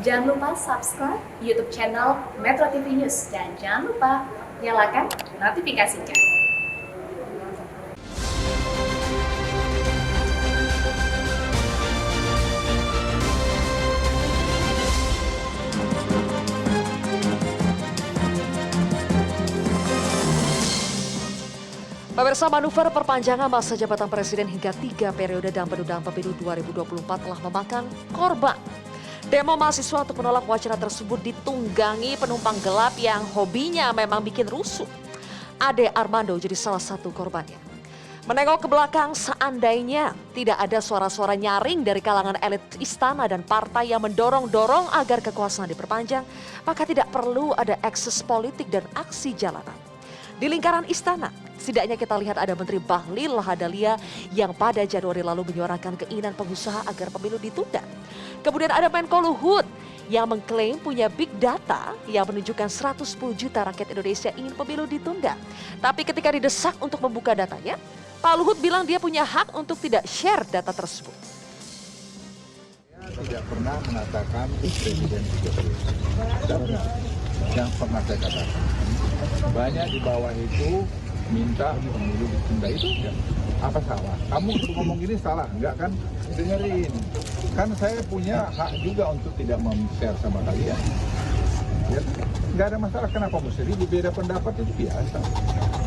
Jangan lupa subscribe YouTube channel Metro TV News dan jangan lupa nyalakan notifikasinya. Pemirsa, manuver perpanjangan masa jabatan presiden hingga 3 periode dan penundaan pemilu 2024 telah memakan korban. Demo mahasiswa untuk menolak wacana tersebut ditunggangi penumpang gelap yang hobinya memang bikin rusuh. Ade Armando jadi salah satu korbannya. Menengok ke belakang, seandainya tidak ada suara-suara nyaring dari kalangan elit istana dan partai yang mendorong-dorong agar kekuasaan diperpanjang, maka tidak perlu ada ekses politik dan aksi jalanan. Di lingkaran istana, setidaknya kita lihat ada Menteri Bahlil Lahadalia yang pada Januari lalu menyuarakan keinginan pengusaha agar pemilu ditunda. Kemudian ada Menko Luhut yang mengklaim punya big data yang menunjukkan 110 juta rakyat Indonesia ingin pemilu ditunda. Tapi ketika didesak untuk membuka datanya, Pak Luhut bilang dia punya hak untuk tidak share data tersebut. Tidak pernah mengatakan presiden 30. Tidak pernah. Yang pernah saya katakan. Banyak di bawah itu minta pemilu ditunda, itu ya. Apa salah? Kamu ngomong gini salah, enggak kan? Dengerin. Kan saya punya hak juga untuk tidak share sama kalian. Ya, nggak ada masalah, kenapa mesti ribut? Beda pendapat itu biasa.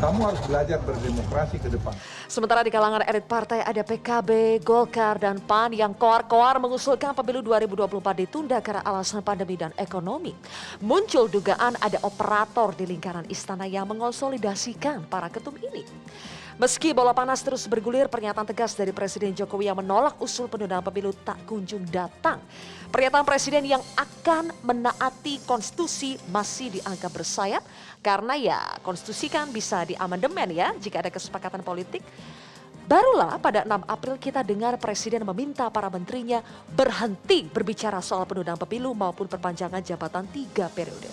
Kamu harus belajar berdemokrasi ke depan. Sementara di kalangan elit partai ada PKB, Golkar, dan PAN yang koar-koar mengusulkan pemilu 2024 ditunda karena alasan pandemi dan ekonomi. Muncul dugaan ada operator di lingkaran istana yang mengonsolidasikan para ketum ini. Meski bola panas terus bergulir, pernyataan tegas dari Presiden Jokowi yang menolak usul penundaan pemilu tak kunjung datang. Pernyataan Presiden yang akan menaati konstitusi masih dianggap bersayap karena ya konstitusi kan bisa diamandemen ya jika ada kesepakatan politik. Barulah pada 6 April kita dengar Presiden meminta para menterinya berhenti berbicara soal penundaan pemilu maupun perpanjangan jabatan 3 periode.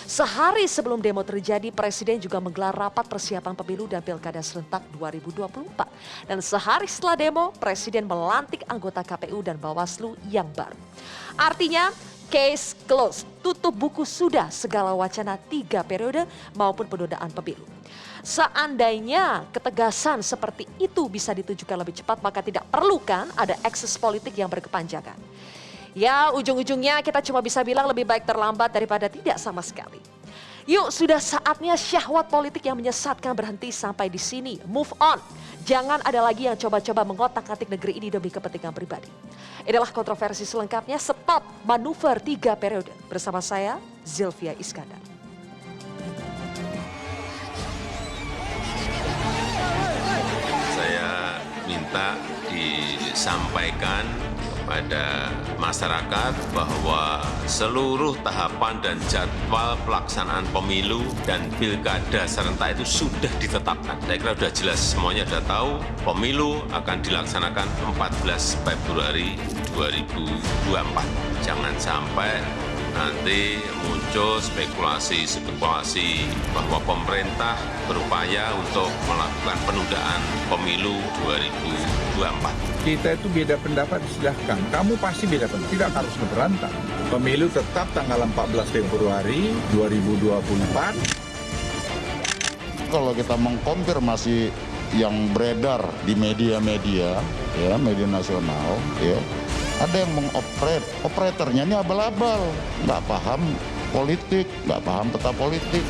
Sehari sebelum demo terjadi, Presiden juga menggelar rapat persiapan pemilu dan pilkada serentak 2024. Dan sehari setelah demo, Presiden melantik anggota KPU dan Bawaslu yang baru. Artinya, case closed, tutup buku sudah segala wacana 3 periode maupun penundaan pemilu. Seandainya ketegasan seperti itu bisa ditujukan lebih cepat, maka tidak perlu kan ada ekses politik yang berkepanjangan. Ya, ujung-ujungnya kita cuma bisa bilang lebih baik terlambat daripada tidak sama sekali. Yuk, sudah saatnya syahwat politik yang menyesatkan berhenti sampai di sini. Move on. Jangan ada lagi yang coba-coba mengotak-atik negeri ini demi kepentingan pribadi. Inilah kontroversi selengkapnya. Stop manuver 3 periode. Bersama saya, Zilvia Iskandar. Saya minta disampaikan pada masyarakat bahwa seluruh tahapan dan jadwal pelaksanaan pemilu dan pilkada serentak itu sudah ditetapkan. Saya kira sudah jelas, semuanya sudah tahu pemilu akan dilaksanakan 14 Februari 2024. Jangan sampai nanti muncul spekulasi bahwa pemerintah berupaya untuk melakukan penundaan pemilu 2024. Kita itu beda pendapat, silahkan. Kamu pasti beda pendapat, tidak harus berantem. Pemilu tetap tanggal 14 Februari 2024. Kalau kita mengkonfirmasi yang beredar di media-media, ya media nasional, ya ada yang operatornya ini abal-abal, nggak paham politik, nggak paham peta politik.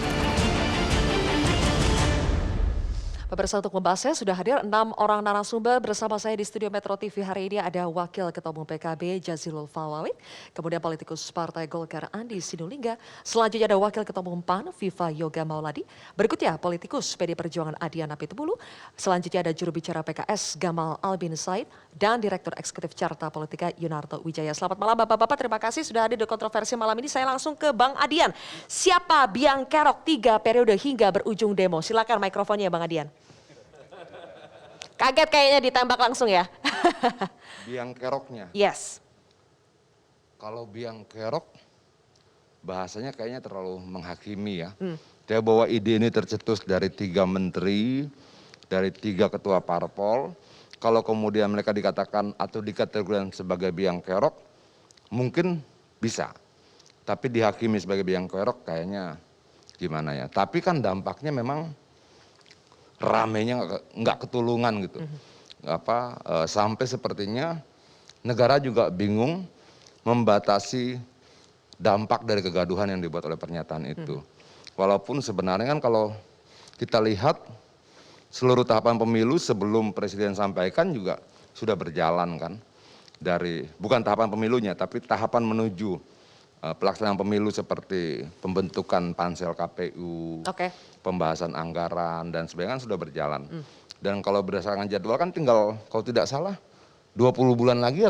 Pemirsa, untuk membahasnya sudah hadir 6 orang narasumber bersama saya di studio Metro TV hari ini. Ada Wakil Ketua Umum PKB Jazilul Fawait, kemudian politikus Partai Golkar Andi Sinulinga, selanjutnya ada Wakil Ketua Umum PAN Viva Yoga Mauladi, berikutnya politikus PD Perjuangan Adian Apitupulu, selanjutnya ada juru bicara PKS Gamal Albin Said, dan Direktur Eksekutif Carta Politika Yunarto Wijaya. Selamat malam Bapak-Bapak, terima kasih sudah hadir di kontroversi malam ini. Saya langsung ke Bang Adian. Siapa biang kerok 3 periode hingga berujung demo? Silakan mikrofonnya Bang Adian. Kaget kayaknya ditembak langsung ya. Biang keroknya. Yes. Kalau biang kerok, bahasanya kayaknya terlalu menghakimi ya. Dia bahwa ide ini tercetus dari 3 menteri, dari 3 ketua parpol. Kalau kemudian mereka dikatakan atau dikategorikan sebagai biang kerok, mungkin bisa. Tapi dihakimi sebagai biang kerok kayaknya gimana ya. Tapi kan dampaknya memang ramenya nggak ketulungan gitu. Sampai sepertinya negara juga bingung membatasi dampak dari kegaduhan yang dibuat oleh pernyataan itu. Walaupun sebenarnya kan kalau kita lihat seluruh tahapan pemilu sebelum Presiden sampaikan juga sudah berjalan kan. Bukan tahapan pemilunya, tapi tahapan menuju pelaksanaan pemilu seperti pembentukan pansel KPU, pembahasan anggaran dan sebagainya kan sudah berjalan. Dan kalau berdasarkan jadwal kan tinggal kalau tidak salah 20 bulan lagi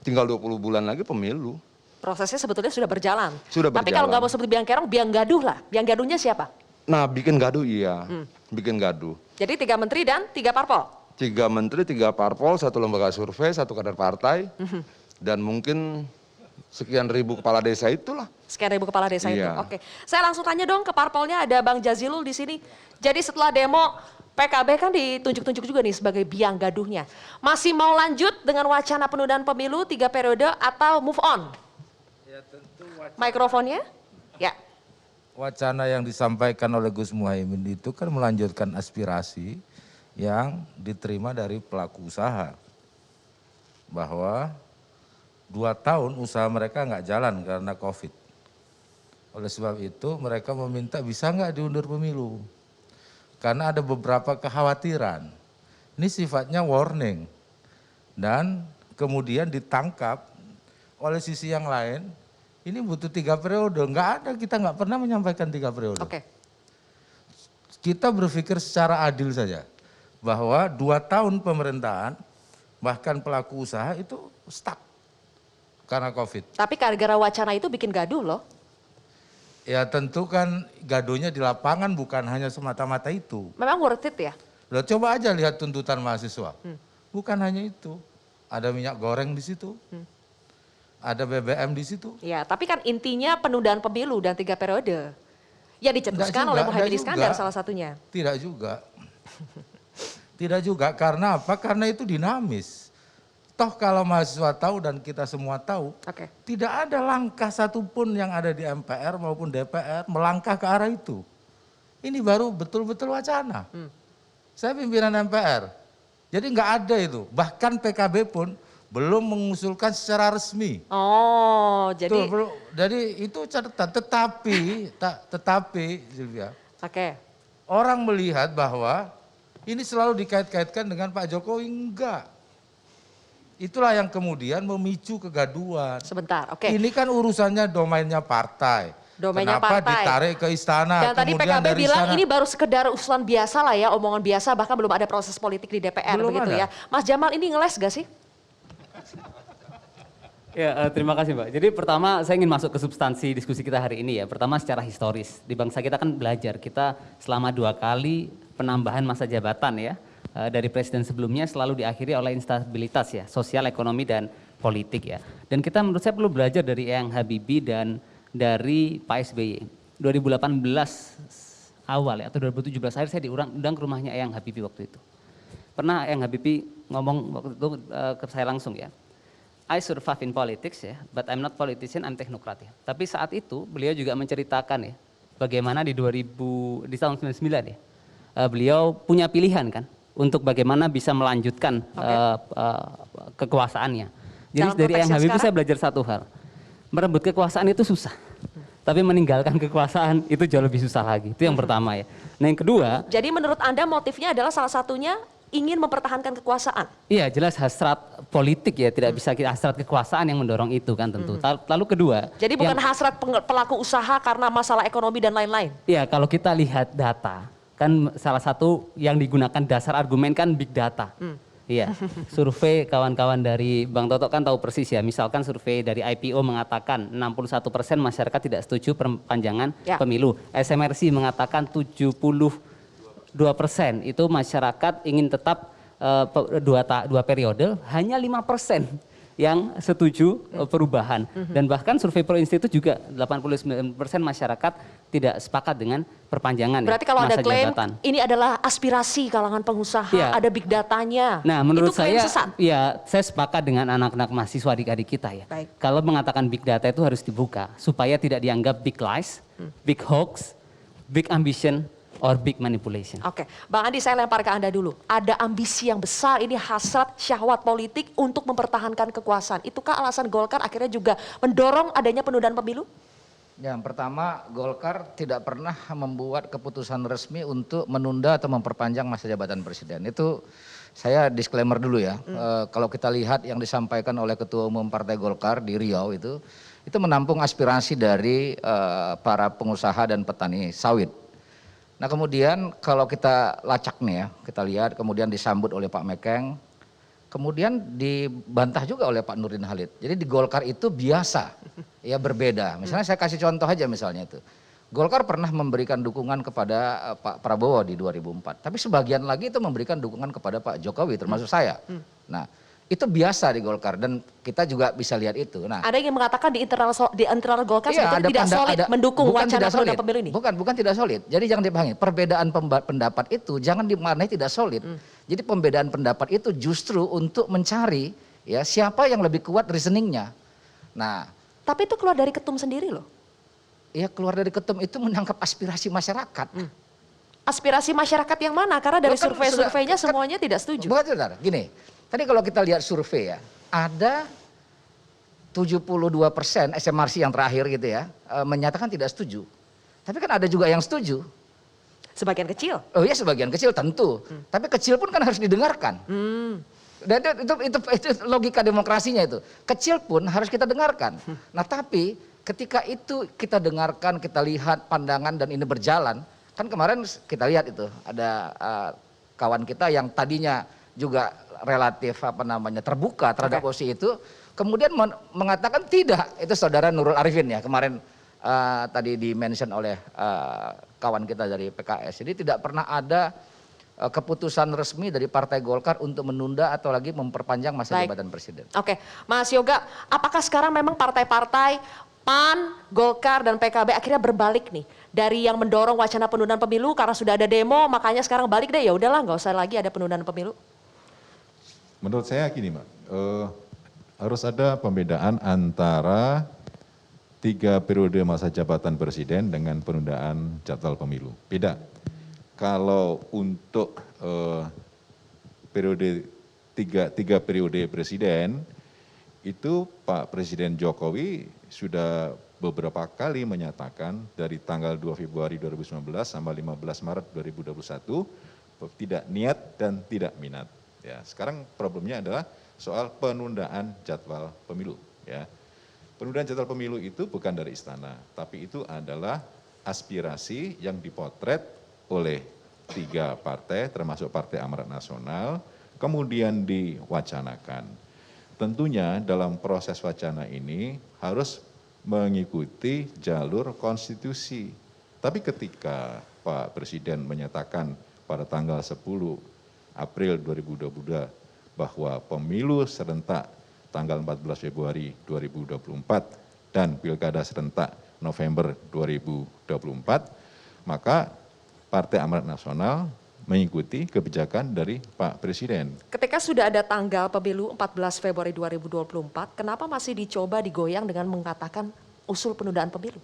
tinggal 20 bulan lagi pemilu. Prosesnya sebetulnya sudah berjalan. Sudah Tapi berjalan. kalau nggak mau seperti biang kerok, biang gaduh lah. Biang gaduhnya siapa? Nah, bikin gaduh iya, bikin gaduh. Jadi 3 menteri dan 3 parpol. 3 menteri, 3 parpol, 1 lembaga survei, 1 kader partai, dan mungkin sekian ribu kepala desa itulah. Sekian ribu kepala desa itu. Iya. Oke. Saya langsung tanya dong ke parpolnya, ada Bang Jazilul di sini. Jadi setelah demo, PKB kan ditunjuk-tunjuk juga nih sebagai biang gaduhnya. Masih mau lanjut dengan wacana penundaan pemilu 3 periode atau move on? Ya tentu Mikrofonnya? Ya. wacana yang disampaikan oleh Gus Muhaimin itu kan melanjutkan aspirasi yang diterima dari pelaku usaha. Bahwa 2 tahun usaha mereka nggak jalan karena COVID. Oleh sebab itu mereka meminta bisa nggak diundur pemilu. Karena ada beberapa kekhawatiran. Ini sifatnya warning. Dan kemudian ditangkap oleh sisi yang lain, ini butuh 3 periode. Nggak ada, kita nggak pernah menyampaikan 3 periode. Oke. Kita berpikir secara adil saja. Bahwa 2 tahun pemerintahan, bahkan pelaku usaha itu stuck karena COVID. Tapi gara-gara wacana itu bikin gaduh loh. Ya tentu kan gaduhnya di lapangan bukan hanya semata-mata itu. Memang worth it ya? Loh, coba aja lihat tuntutan mahasiswa. Bukan hanya itu. Ada minyak goreng di situ. Ada BBM di situ. Ya, tapi kan intinya penundaan pemilu dan 3 periode. Ya dicetuskan Enggak oleh juga, Muhaimin enggak Iskandar juga. salah satunya. Tidak juga. Tidak juga, karena apa? Karena itu dinamis. Toh kalau mahasiswa tahu dan kita semua tahu, Oke. tidak ada langkah satupun yang ada di MPR maupun DPR melangkah ke arah itu. Ini baru betul-betul wacana. Saya pimpinan MPR, jadi nggak ada itu. Bahkan PKB pun belum mengusulkan secara resmi. Oh, jadi Jadi itu catatan. Tetapi, Sylvia, oke. orang melihat bahwa ini selalu dikait-kaitkan dengan Pak Jokowi, enggak. Itulah yang kemudian memicu kegaduhan. Sebentar, oke. Ini kan urusannya domainnya partai. Domainnya Kenapa partai. ditarik ke istana? Dan tadi kemudian PKB dari bilang sana, ini baru sekedar usulan biasa lah ya, omongan biasa, bahkan belum ada proses politik di DPR Belum begitu ya. ada. Mas Jamal ini ngeles gak sih? Ya, terima kasih Mbak. Jadi pertama saya ingin masuk ke substansi diskusi kita hari ini ya. Pertama secara historis, di bangsa kita kan belajar, kita selama 2 kali penambahan masa jabatan ya. Dari presiden sebelumnya selalu diakhiri oleh instabilitas ya, sosial, ekonomi, dan politik ya. Dan kita menurut saya perlu belajar dari Eyang Habibie dan dari Pak SBY. 2018 awal ya, atau 2017 akhir saya diundang ke rumahnya Eyang Habibie waktu itu. Pernah Eyang Habibie ngomong waktu itu ke saya langsung ya, I survive in politics ya, but I'm not politician, I'm technocrat ya. Tapi saat itu beliau juga menceritakan ya, bagaimana di tahun 99 ya, beliau punya pilihan kan, untuk bagaimana bisa melanjutkan kekuasaannya. Jadi Dalam dari Eyang konteksnya Habibie saya sekarang? belajar satu hal, merebut kekuasaan itu susah. Tapi meninggalkan kekuasaan itu jauh lebih susah lagi. Itu yang pertama ya. Nah yang kedua, Jadi menurut Anda motifnya adalah salah satunya ingin mempertahankan kekuasaan? iya jelas hasrat politik ya, tidak bisa hasrat kekuasaan yang mendorong itu kan tentu. Lalu kedua, Jadi bukan hasrat pelaku usaha karena masalah ekonomi dan lain-lain? iya kalau kita lihat data, kan salah satu yang digunakan dasar argumen kan big data. Iya, survei kawan-kawan dari Bang Toto kan tahu persis ya, misalkan survei dari IPO mengatakan 61% masyarakat tidak setuju perpanjangan Ya. pemilu. SMRC mengatakan 72% itu masyarakat ingin tetap 2 periode, hanya 5% yang setuju perubahan. Dan bahkan survei Pro Institute juga 89% masyarakat tidak sepakat dengan perpanjangan Berarti kalau ada masa klaim jabatan. ini adalah aspirasi kalangan pengusaha, Iya. ada big datanya. Nah, menurut itu klaim saya, sesat. ya saya sepakat dengan anak-anak mahasiswa adik-adik kita ya. Baik. Kalau mengatakan big data itu harus dibuka supaya tidak dianggap big lies, big hoax, big ambition, or big manipulation. Oke, Bang Andi, saya lempar ke Anda dulu. Ada ambisi yang besar, ini hasrat syahwat politik untuk mempertahankan kekuasaan. Itukah alasan Golkar akhirnya juga mendorong adanya penundaan pemilu? Yang pertama, Golkar tidak pernah membuat keputusan resmi untuk menunda atau memperpanjang masa jabatan presiden. Itu saya disclaimer dulu ya. Kalau kita lihat yang disampaikan oleh Ketua Umum Partai Golkar di Riau itu menampung aspirasi dari para pengusaha dan petani sawit. Nah kemudian kalau kita lacak nih ya, kita lihat kemudian disambut oleh Pak Mekeng, kemudian dibantah juga oleh Pak Nurdin Halid. Jadi di Golkar itu biasa, ya berbeda. Misalnya saya kasih contoh aja misalnya itu. Golkar pernah memberikan dukungan kepada Pak Prabowo di 2004, tapi sebagian lagi itu memberikan dukungan kepada Pak Jokowi termasuk saya. Nah itu biasa di Golkar dan kita juga bisa lihat itu. Nah, Ada yang mengatakan di internal Golkar iya, sebetulnya tidak solid mendukung bukan wacana tidak solid. penundaan pemilu ini. Bukan tidak solid. Jadi jangan dipahami, perbedaan pendapat itu jangan dimaknai tidak solid. Jadi pembedaan pendapat itu justru untuk mencari ya siapa yang lebih kuat reasoningnya. Nah, Tapi itu keluar dari ketum sendiri loh. ya keluar dari ketum itu menangkap aspirasi masyarakat. Aspirasi masyarakat yang mana? Karena dari Loh, kan survei-surveinya sudah- semuanya tidak setuju. Bukan saudara, gini. Tadi kalau kita lihat survei ya, ada 72% SMRC yang terakhir gitu ya, menyatakan tidak setuju. Tapi kan ada juga yang setuju. Sebagian kecil. Oh iya sebagian kecil tentu. Tapi kecil pun kan harus didengarkan. Dan itu logika demokrasinya itu. Kecil pun harus kita dengarkan. Nah tapi ketika itu kita dengarkan, kita lihat pandangan dan ini berjalan. Kan kemarin kita lihat itu ada kawan kita yang tadinya juga relatif terbuka terhadap posisi itu. Kemudian mengatakan tidak. Itu saudara Nurul Arifin ya kemarin tadi di-mention oleh kawan kita dari PKS. Jadi tidak pernah ada keputusan resmi dari Partai Golkar untuk menunda atau lagi memperpanjang masa jabatan presiden. Oke, Mas Yoga, apakah sekarang memang partai-partai PAN, Golkar, dan PKB akhirnya berbalik nih dari yang mendorong wacana penundaan pemilu karena sudah ada demo, makanya sekarang balik deh, ya udahlah nggak usah lagi ada penundaan pemilu? Menurut saya gini, Mbak, harus ada pembedaan antara 3 periode masa jabatan presiden dengan penundaan jadwal pemilu. Beda. Kalau untuk periode tiga periode presiden, itu Pak Presiden Jokowi sudah beberapa kali menyatakan dari tanggal 2 Februari 2019 sampai 15 Maret 2021 tidak niat dan tidak minat. Ya, sekarang problemnya adalah soal penundaan jadwal pemilu. Ya. Penundaan jadwal pemilu itu bukan dari istana, tapi itu adalah aspirasi yang dipotret oleh 3 partai, termasuk Partai Amanat Nasional, kemudian diwacanakan. Tentunya dalam proses wacana ini harus mengikuti jalur konstitusi. Tapi ketika Pak Presiden menyatakan pada tanggal 10 April 2022 bahwa pemilu serentak tanggal 14 Februari 2024 dan pilkada serentak November 2024, maka Partai Amanat Nasional mengikuti kebijakan dari Pak Presiden. Ketika sudah ada tanggal pemilu 14 Februari 2024, kenapa masih dicoba digoyang dengan mengatakan usul penundaan pemilu?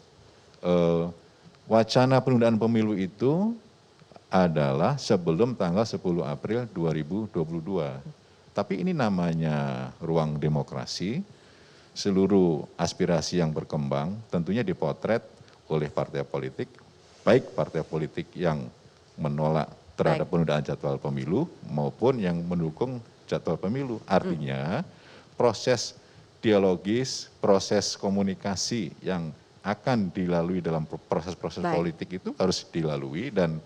Wacana penundaan pemilu itu adalah sebelum tanggal 10 April 2022. Tapi ini namanya ruang demokrasi, seluruh aspirasi yang berkembang tentunya dipotret oleh partai politik, baik partai politik yang menolak terhadap penundaan jadwal pemilu maupun yang mendukung jadwal pemilu. Artinya proses dialogis, proses komunikasi yang akan dilalui dalam proses-proses politik itu harus dilalui dan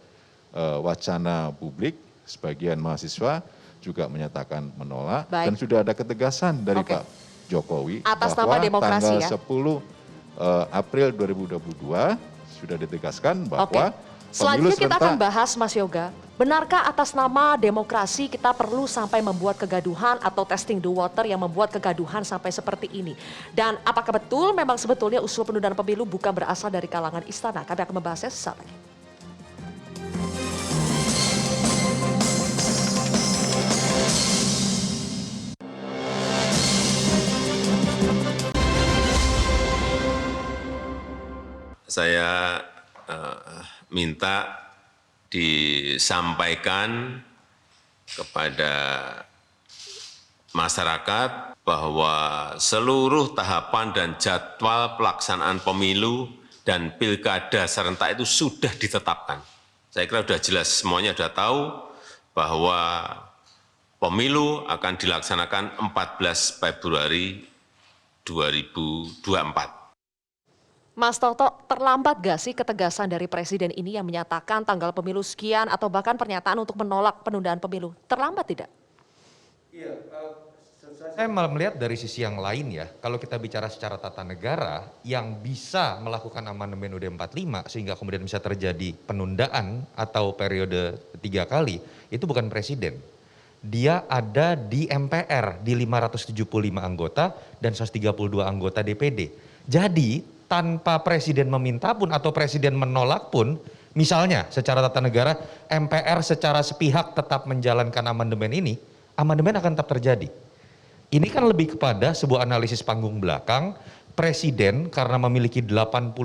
wacana publik sebagian mahasiswa juga menyatakan menolak dan sudah ada ketegasan dari Pak Jokowi atas bahwa nama demokrasi tanggal 10 April 2022 sudah ditegaskan bahwa Selanjutnya kita serentak. akan bahas, Mas Yoga, benarkah atas nama demokrasi kita perlu sampai membuat kegaduhan atau testing the water yang membuat kegaduhan sampai seperti ini? Dan apakah betul memang sebetulnya usul penundaan pemilu bukan berasal dari kalangan istana? Kami akan membahasnya sesaat lagi. Saya minta disampaikan kepada masyarakat bahwa seluruh tahapan dan jadwal pelaksanaan pemilu dan pilkada serentak itu sudah ditetapkan. Saya kira sudah jelas, semuanya sudah tahu bahwa pemilu akan dilaksanakan 14 Februari 2024. Mas Toto, terlambat gak sih ketegasan dari Presiden ini yang menyatakan tanggal pemilu sekian atau bahkan pernyataan untuk menolak penundaan pemilu? Terlambat tidak? Iya, saya malah melihat dari sisi yang lain ya. Kalau kita bicara secara tata negara, yang bisa melakukan amandemen UUD 45 sehingga kemudian bisa terjadi penundaan atau periode 3 kali, itu bukan Presiden. Dia ada di MPR, di 575 anggota dan 132 anggota DPD. Jadi, tanpa presiden meminta pun atau presiden menolak pun, misalnya secara tata negara MPR secara sepihak tetap menjalankan amandemen ini, amandemen akan tetap terjadi. Ini kan lebih kepada sebuah analisis panggung belakang, presiden karena memiliki 80%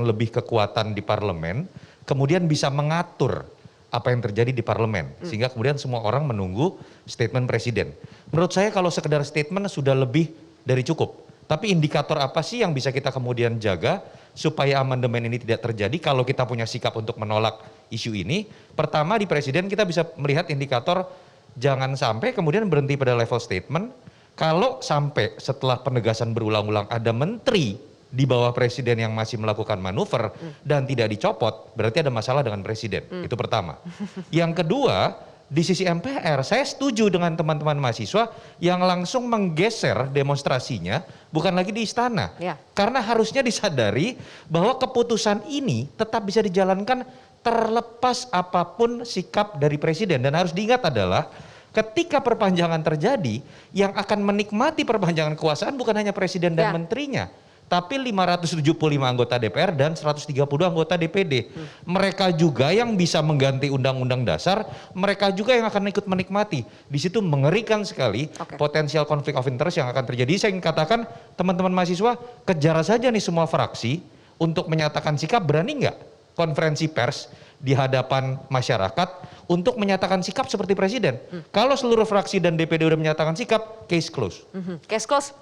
lebih kekuatan di parlemen, kemudian bisa mengatur apa yang terjadi di parlemen, sehingga kemudian semua orang menunggu statement presiden. Menurut saya kalau sekedar statement sudah lebih dari cukup. Tapi indikator apa sih yang bisa kita kemudian jaga supaya amandemen ini tidak terjadi kalau kita punya sikap untuk menolak isu ini? Pertama di presiden kita bisa melihat indikator jangan sampai kemudian berhenti pada level statement. Kalau sampai setelah penegasan berulang-ulang ada menteri di bawah presiden yang masih melakukan manuver dan tidak dicopot, berarti ada masalah dengan presiden. Itu pertama. Yang kedua, di sisi MPR, saya setuju dengan teman-teman mahasiswa yang langsung menggeser demonstrasinya bukan lagi di istana. Ya. Karena harusnya disadari bahwa keputusan ini tetap bisa dijalankan terlepas apapun sikap dari presiden. Dan harus diingat adalah ketika perpanjangan terjadi, yang akan menikmati perpanjangan kekuasaan bukan hanya presiden dan menterinya, tapi 575 anggota DPR dan 130 anggota DPD. Mereka juga yang bisa mengganti undang-undang dasar, mereka juga yang akan ikut menikmati. Di situ mengerikan sekali potensial konflik of interest yang akan terjadi. Saya ingin katakan teman-teman mahasiswa, kejar saja nih semua fraksi untuk menyatakan sikap. Berani nggak konferensi pers di hadapan masyarakat untuk menyatakan sikap seperti presiden? Kalau seluruh fraksi dan DPD udah menyatakan sikap, case close. Case close.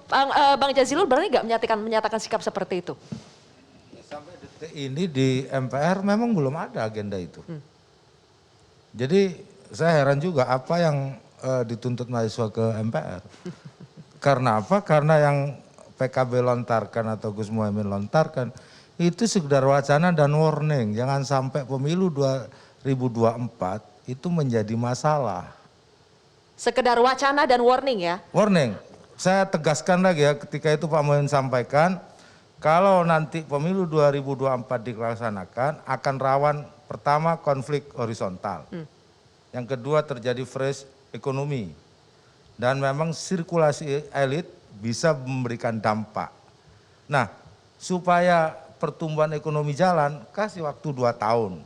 Bang Jazilul berani nggak menyatakan sikap seperti itu? Sampai detik ini di MPR memang belum ada agenda itu. Jadi saya heran juga apa yang dituntut mahasiswa ke MPR. Karena apa? Karena yang PKB lontarkan atau Gus Muhaimin lontarkan itu sekedar wacana dan warning. Jangan sampai pemilu 2024 itu menjadi masalah. Sekedar wacana dan warning ya? Warning. Saya tegaskan lagi ya, ketika itu Pak Muhaimin sampaikan, kalau nanti pemilu 2024 dilaksanakan akan rawan pertama konflik horizontal. Yang kedua terjadi fresh ekonomi. Dan memang sirkulasi elit bisa memberikan dampak. Nah, supaya pertumbuhan ekonomi jalan, kasih waktu 2 tahun.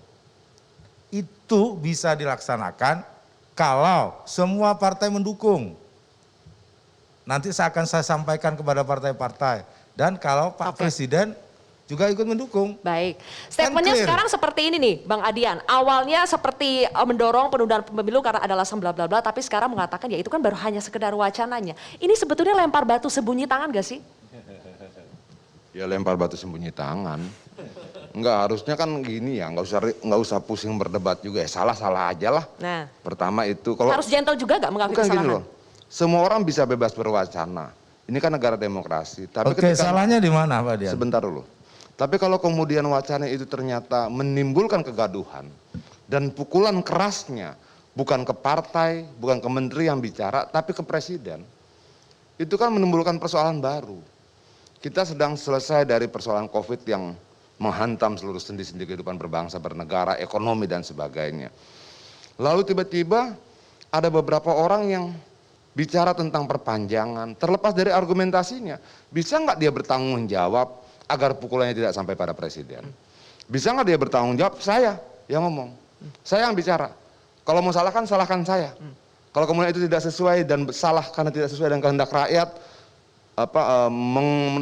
Itu bisa dilaksanakan kalau semua partai mendukung. Nanti akan saya sampaikan kepada partai-partai. Dan kalau Pak Presiden juga ikut mendukung. Baik, statementnya sekarang seperti ini nih Bang Adian. Awalnya seperti mendorong penundaan pemilu karena ada alasan bla bla bla, tapi sekarang mengatakan ya itu kan baru hanya sekedar wacananya. Ini sebetulnya lempar batu sembunyi tangan gak sih? Ya lempar batu sembunyi tangan. Enggak, harusnya kan gini ya, nggak usah pusing berdebat juga ya, salah aja lah. Nah, pertama itu kalau harus gentle juga nggak mengakui bukan kesalahan? gini loh, semua orang bisa bebas berwacana. Ini kan negara demokrasi. Tapi Oke, salahnya di mana Pak Dian? Sebentar dulu. Tapi kalau kemudian wacana itu ternyata menimbulkan kegaduhan dan pukulan kerasnya bukan ke partai, bukan ke menteri yang bicara, tapi ke presiden, itu kan menimbulkan persoalan baru. Kita sedang selesai dari persoalan COVID yang menghantam seluruh sendi-sendi kehidupan berbangsa, bernegara, ekonomi dan sebagainya. Lalu tiba-tiba ada beberapa orang yang bicara tentang perpanjangan, terlepas dari argumentasinya, bisa nggak dia bertanggung jawab agar pukulannya tidak sampai pada presiden? Bisa nggak dia bertanggung jawab? Saya yang ngomong, saya yang bicara. Kalau mau salahkan, salahkan saya. Kalau kemudian itu tidak sesuai dan salah karena tidak sesuai dengan kehendak rakyat,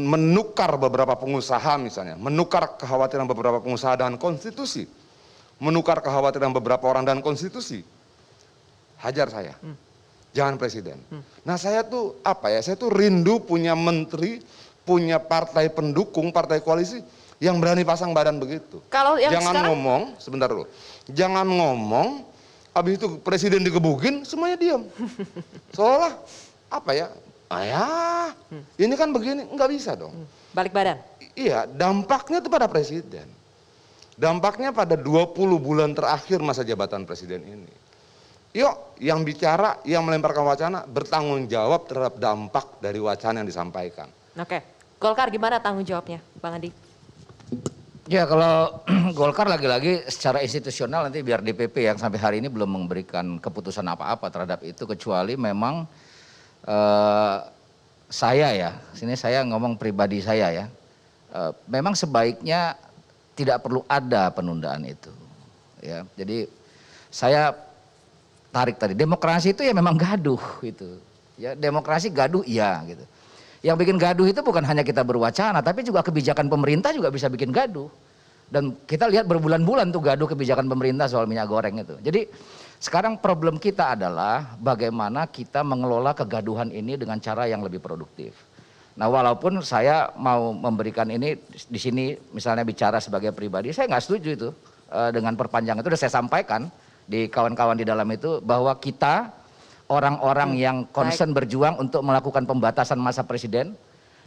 menukar beberapa pengusaha misalnya, menukar kekhawatiran beberapa pengusaha dengan konstitusi, menukar kekhawatiran beberapa orang dan konstitusi, hajar saya. Jangan presiden. Nah saya tuh saya tuh rindu punya menteri, punya partai pendukung, partai koalisi yang berani pasang badan begitu. Kalau yang jangan sekarang... ngomong, sebentar dulu. Jangan ngomong, habis itu presiden digebukin, semuanya diam. Seolah ini kan begini, nggak bisa dong. Balik badan? Iya, dampaknya itu pada presiden. Dampaknya pada 20 bulan terakhir masa jabatan presiden ini. Yuk, yang bicara, yang melemparkan wacana, bertanggung jawab terhadap dampak dari wacana yang disampaikan. Oke, Golkar gimana tanggung jawabnya, Bang Andi? Ya kalau Golkar lagi-lagi secara institusional nanti biar DPP yang sampai hari ini belum memberikan keputusan apa-apa terhadap itu, kecuali memang sini saya ngomong pribadi saya ya, memang sebaiknya tidak perlu ada penundaan itu. Ya, jadi saya tarik tadi, demokrasi itu ya memang gaduh gitu. Ya, demokrasi gaduh iya gitu. Yang bikin gaduh itu bukan hanya kita berwacana, tapi juga kebijakan pemerintah juga bisa bikin gaduh. Dan kita lihat berbulan-bulan tuh gaduh kebijakan pemerintah soal minyak goreng itu. Jadi sekarang problem kita adalah bagaimana kita mengelola kegaduhan ini dengan cara yang lebih produktif. Nah walaupun saya mau memberikan ini di sini misalnya bicara sebagai pribadi, saya nggak setuju itu dengan perpanjangan itu. Udah saya sampaikan di kawan-kawan di dalam itu bahwa kita orang-orang yang concern berjuang untuk melakukan pembatasan masa presiden,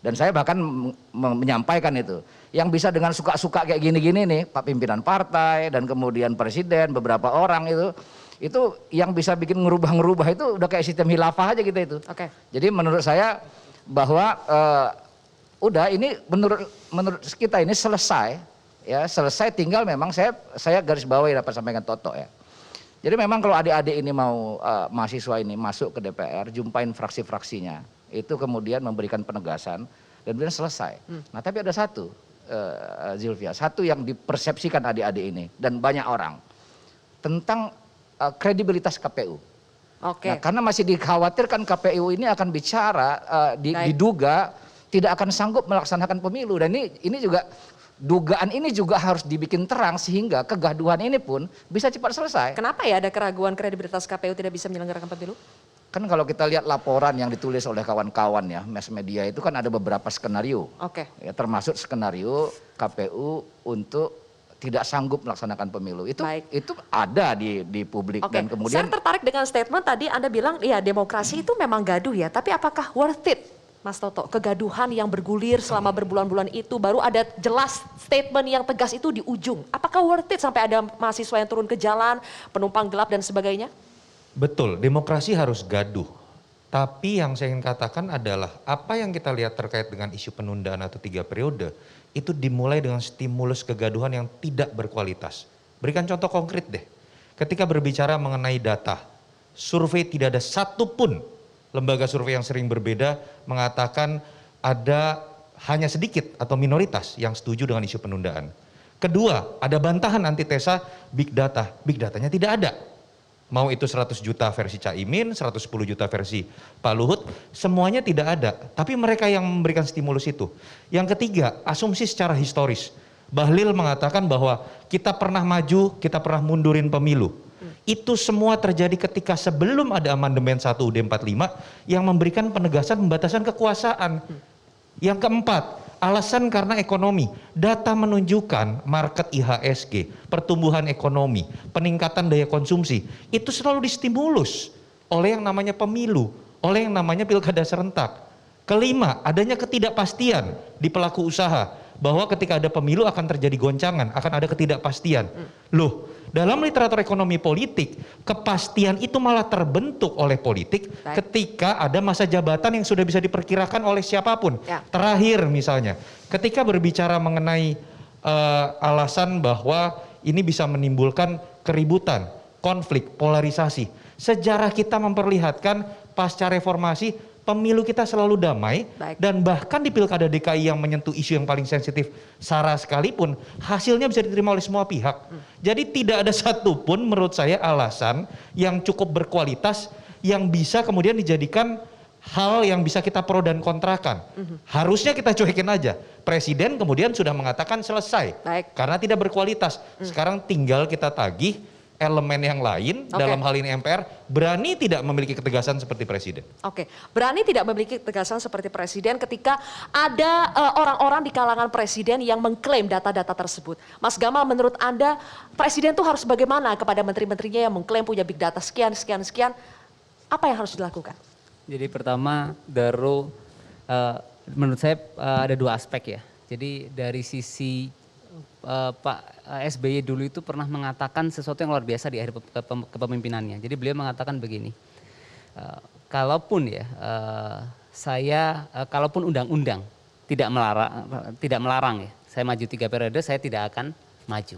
dan saya bahkan menyampaikan itu, yang bisa dengan suka-suka kayak gini-gini nih, Pak pimpinan partai dan kemudian presiden, beberapa orang itu yang bisa bikin ngerubah-ngerubah itu udah kayak sistem khilafah aja gitu itu. Oke. Jadi menurut saya bahwa udah ini menurut kita ini selesai ya, selesai, tinggal memang saya garis bawahi dapat sampaikan Toto ya. Jadi memang kalau adik-adik ini mau mahasiswa ini masuk ke DPR, jumpain fraksi-fraksinya, itu kemudian memberikan penegasan dan kemudian selesai. Nah tapi ada satu, Zilvia, satu yang dipersepsikan adik-adik ini dan banyak orang tentang kredibilitas KPU. Oke. Nah, karena masih dikhawatirkan KPU ini akan bicara, diduga tidak akan sanggup melaksanakan pemilu, dan ini juga dugaan ini juga harus dibikin terang sehingga kegaduhan ini pun bisa cepat selesai. Kenapa ya ada keraguan kredibilitas KPU tidak bisa menyelenggarakan pemilu? Kan kalau kita lihat laporan yang ditulis oleh kawan-kawan ya, mass media itu kan ada beberapa skenario. Oke. Ya, termasuk skenario KPU untuk tidak sanggup melaksanakan pemilu. Itu ada di publik. Oke. Dan kemudian Saya tertarik dengan statement tadi Anda bilang ya demokrasi itu memang gaduh ya, tapi apakah worth it? Mas Toto, kegaduhan yang bergulir selama berbulan-bulan itu baru ada jelas statement yang tegas itu di ujung. Apakah worth it sampai ada mahasiswa yang turun ke jalan, penumpang gelap dan sebagainya? Betul, demokrasi harus gaduh. Tapi yang saya ingin katakan adalah apa yang kita lihat terkait dengan isu penundaan atau 3 periode itu dimulai dengan stimulus kegaduhan yang tidak berkualitas. Berikan contoh konkret deh. Ketika berbicara mengenai data, survei tidak ada satupun lembaga survei yang sering berbeda mengatakan ada hanya sedikit atau minoritas yang setuju dengan isu penundaan. Kedua, ada bantahan antitesa big data. Big datanya tidak ada. Mau itu 100 juta versi Caimin, 110 juta versi Pak Luhut, semuanya tidak ada. Tapi mereka yang memberikan stimulus itu. Yang ketiga, asumsi secara historis. Bahlil mengatakan bahwa kita pernah maju, kita pernah mundurin pemilu. Itu semua terjadi ketika sebelum ada amandemen 1 UUD 45 yang memberikan penegasan pembatasan kekuasaan. Yang keempat, alasan karena ekonomi. Data menunjukkan market IHSG, pertumbuhan ekonomi, peningkatan daya konsumsi, itu selalu distimulus oleh yang namanya pemilu, oleh yang namanya pilkada serentak. Kelima, adanya ketidakpastian di pelaku usaha, bahwa ketika ada pemilu akan terjadi goncangan, akan ada ketidakpastian. Loh, dalam literatur ekonomi politik, kepastian itu malah terbentuk oleh politik ketika ada masa jabatan yang sudah bisa diperkirakan oleh siapapun. Terakhir misalnya, ketika berbicara mengenai alasan bahwa ini bisa menimbulkan keributan, konflik, polarisasi. Sejarah kita memperlihatkan pasca reformasi pemilu kita selalu damai. Baik. Dan bahkan di Pilkada DKI yang menyentuh isu yang paling sensitif SARA sekalipun hasilnya bisa diterima oleh semua pihak. Jadi tidak ada satupun menurut saya alasan yang cukup berkualitas yang bisa kemudian dijadikan hal yang bisa kita pro dan kontrakan. Harusnya kita cuekin aja. Presiden kemudian sudah mengatakan selesai. Baik. Karena tidak berkualitas. Sekarang tinggal kita tagih elemen yang lain, dalam hal ini MPR, berani tidak memiliki ketegasan seperti Presiden. Oke, berani tidak memiliki ketegasan seperti Presiden ketika ada orang-orang di kalangan Presiden yang mengklaim data-data tersebut. Mas Gamal, menurut Anda Presiden itu harus bagaimana kepada menteri-menterinya yang mengklaim punya big data sekian, apa yang harus dilakukan? Jadi pertama, Daru, menurut saya ada dua aspek ya. Jadi dari sisi Pak SBY dulu itu pernah mengatakan sesuatu yang luar biasa di akhir kepemimpinannya. Jadi beliau mengatakan begini, kalaupun ya kalaupun undang-undang tidak melarang ya, saya maju 3 periode, saya tidak akan maju.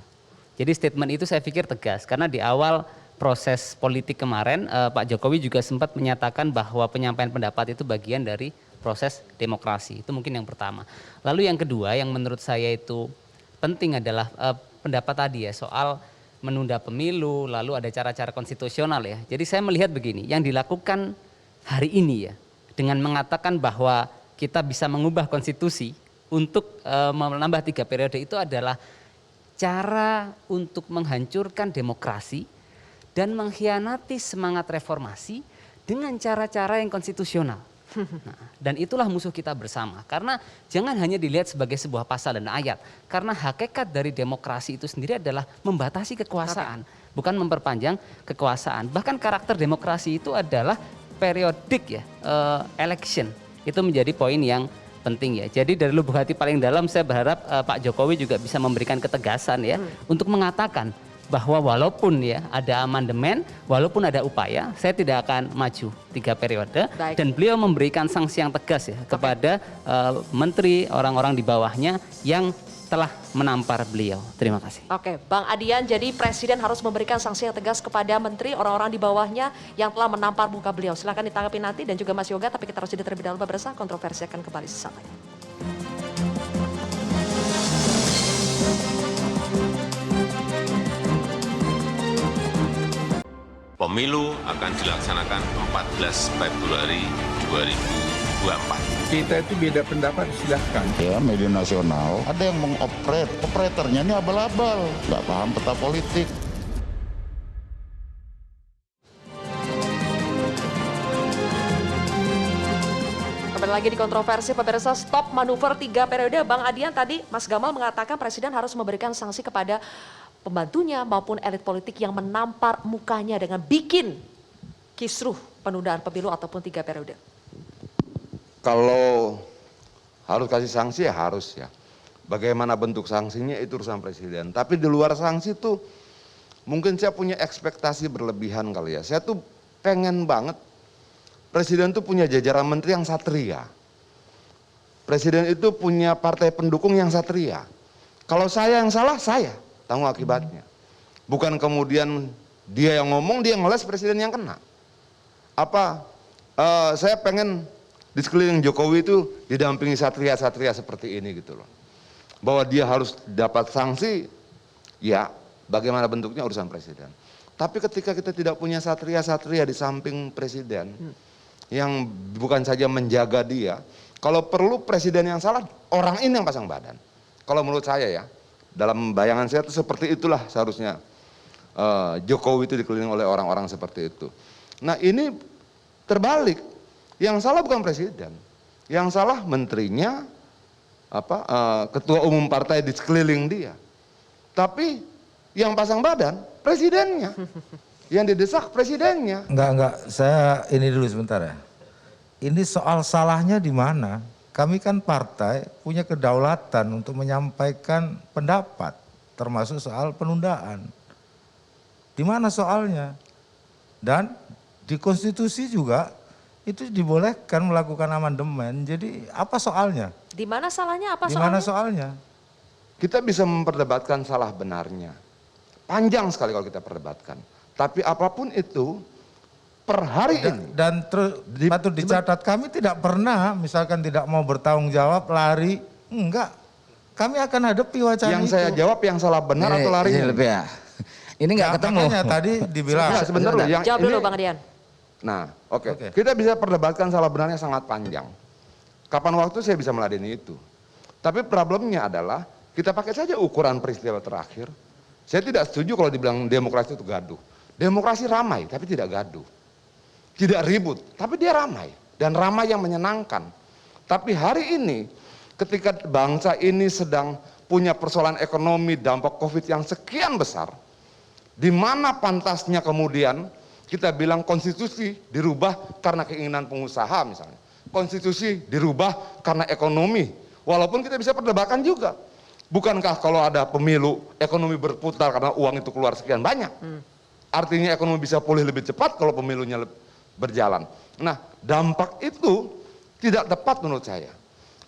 Jadi statement itu saya pikir tegas karena di awal proses politik kemarin Pak Jokowi juga sempat menyatakan bahwa penyampaian pendapat itu bagian dari proses demokrasi. Itu mungkin yang pertama. Lalu yang kedua yang menurut saya itu penting adalah pendapat tadi ya soal menunda pemilu, lalu ada cara-cara konstitusional ya. Jadi saya melihat begini, yang dilakukan hari ini ya dengan mengatakan bahwa kita bisa mengubah konstitusi untuk menambah 3 periode itu adalah cara untuk menghancurkan demokrasi dan mengkhianati semangat reformasi dengan cara-cara yang konstitusional. Nah, dan itulah musuh kita bersama. Karena jangan hanya dilihat sebagai sebuah pasal dan ayat. Karena hakikat dari demokrasi itu sendiri adalah membatasi kekuasaan, bukan memperpanjang kekuasaan. Bahkan karakter demokrasi itu adalah periodik ya, election. Itu menjadi poin yang penting ya. Jadi dari lubuk hati paling dalam saya berharap Pak Jokowi juga bisa memberikan ketegasan ya untuk mengatakan bahwa walaupun ya ada amandemen, walaupun ada upaya, saya tidak akan maju 3 periode. Baik. Dan beliau memberikan sanksi yang tegas ya kepada menteri, orang-orang di bawahnya yang telah menampar beliau. Terima kasih. Oke, Bang Adian, jadi Presiden harus memberikan sanksi yang tegas kepada menteri, orang-orang di bawahnya yang telah menampar muka beliau. Silakan ditanggapi nanti dan juga Mas Yoga, tapi kita harus jeda terlebih dahulu pemirsa, kontroversi akan kembali sesaat lagi. Pemilu akan dilaksanakan 14 Februari 2024. Kita itu beda pendapat, silahkan. Ya, media nasional ada yang operatornya ini abal-abal, nggak paham peta politik. Kembali lagi di kontroversi pemirsa, stop manuver 3 periode. Bang Adian, tadi Mas Gamal mengatakan Presiden harus memberikan sanksi kepada pembantunya maupun elit politik yang menampar mukanya dengan bikin kisruh penundaan pemilu ataupun 3 periode. Kalau harus kasih sanksi ya harus ya. Bagaimana bentuk sanksinya itu urusan Presiden. Tapi di luar sanksi tuh mungkin saya punya ekspektasi berlebihan kali ya. Saya tuh pengen banget Presiden tuh punya jajaran menteri yang satria. Presiden itu punya partai pendukung yang satria. Kalau saya yang salah, saya tanggung akibatnya. Bukan kemudian dia yang ngomong, dia ngeles, Presiden yang kena. Saya pengen di sekeliling Jokowi itu didampingi satria-satria seperti ini gitu loh. Bahwa dia harus dapat sanksi, ya bagaimana bentuknya urusan Presiden. Tapi ketika kita tidak punya satria-satria di samping Presiden, yang bukan saja menjaga dia, kalau perlu Presiden yang salah, orang ini yang pasang badan. Kalau menurut saya ya, dalam bayangan saya itu seperti itulah seharusnya Jokowi itu dikelilingi oleh orang-orang seperti itu. Nah ini terbalik, yang salah bukan Presiden, yang salah menterinya, ketua umum partai di sekeliling dia. Tapi yang pasang badan Presidennya, yang didesak Presidennya. Enggak, saya ini dulu sebentar ya. Ini soal salahnya di mana? Kami kan partai punya kedaulatan untuk menyampaikan pendapat, termasuk soal penundaan. Di mana soalnya? Dan di konstitusi juga itu dibolehkan melakukan amandemen. Jadi apa soalnya? Di mana salahnya? Apa Di soalnya? mana soalnya? kita bisa memperdebatkan salah benarnya. Panjang sekali kalau kita perdebatkan. Tapi apapun itu, per hari ini. Dan patut dicatat, kami tidak pernah misalkan tidak mau bertanggung jawab, lari. Enggak. Kami akan hadapi wacana Yang itu. saya jawab yang salah benar atau lari. Ini nggak ketemu. Makanya tadi dibilang. Nah, sebentar loh, yang Jawab dulu ini- Bang Adian. Nah, oke. Kita bisa perdebatkan salah benarnya sangat panjang. Kapan waktu saya bisa meladeni itu. Tapi problemnya adalah kita pakai saja ukuran peristiwa terakhir. Saya tidak setuju kalau dibilang demokrasi itu gaduh. Demokrasi ramai tapi tidak gaduh. Tidak ribut, tapi dia ramai. Dan ramai yang menyenangkan. Tapi hari ini ketika bangsa ini sedang punya persoalan ekonomi dampak Covid yang sekian besar, di mana pantasnya kemudian kita bilang konstitusi dirubah karena keinginan pengusaha misalnya. Konstitusi dirubah karena ekonomi. Walaupun kita bisa perdebatkan juga. Bukankah kalau ada pemilu ekonomi berputar karena uang itu keluar sekian banyak? Artinya ekonomi bisa pulih lebih cepat kalau pemilunya berjalan. Nah, dampak itu tidak tepat menurut saya.